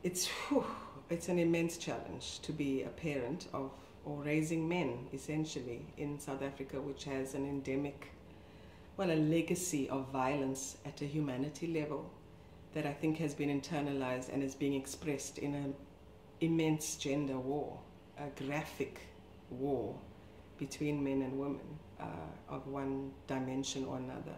it's it's an immense challenge to be a parent of or raising men essentially in South Africa, which has an endemic, well, a legacy of violence at a humanity level that I think has been internalized and is being expressed in an immense gender war, a graphic war between men and women of one dimension or another.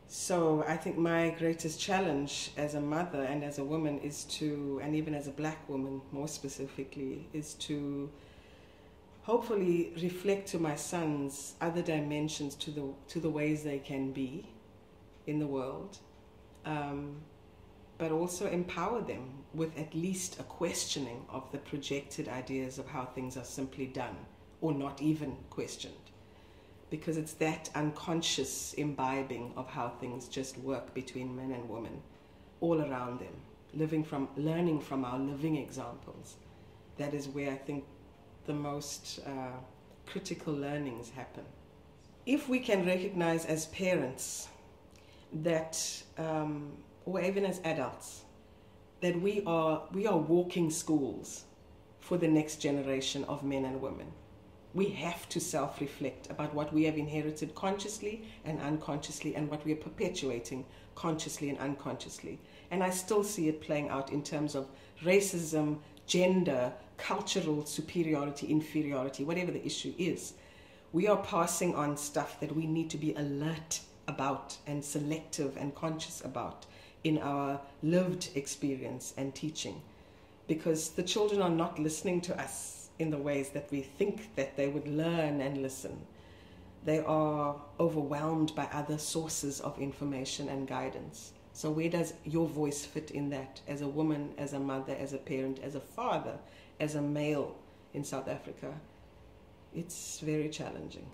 So I think my greatest challenge as a mother and as a woman is to, and even as a black woman more specifically, is to hopefully reflect to my sons other dimensions to the ways they can be in the world, but also empower them with at least a questioning of the projected ideas of how things are simply done or not even questioned. Because it's that unconscious imbibing of how things just work between men and women all around them, learning from our living examples. That is where I think the most critical learnings happen. If we can recognize as parents that, or even as adults, that we are walking schools for the next generation of men and women, we have to self-reflect about what we have inherited consciously and unconsciously and what we are perpetuating consciously and unconsciously. And I still see it playing out in terms of racism, gender, cultural superiority, inferiority, whatever the issue is. We are passing on stuff that we need to be alert about and selective and conscious about in our lived experience and teaching. Because the children are not listening to us in the ways that we think that they would learn and listen. They are overwhelmed by other sources of information and guidance. So where does your voice fit in that, as a woman, as a mother, as a parent, as a father, as a male in South Africa? It's very challenging.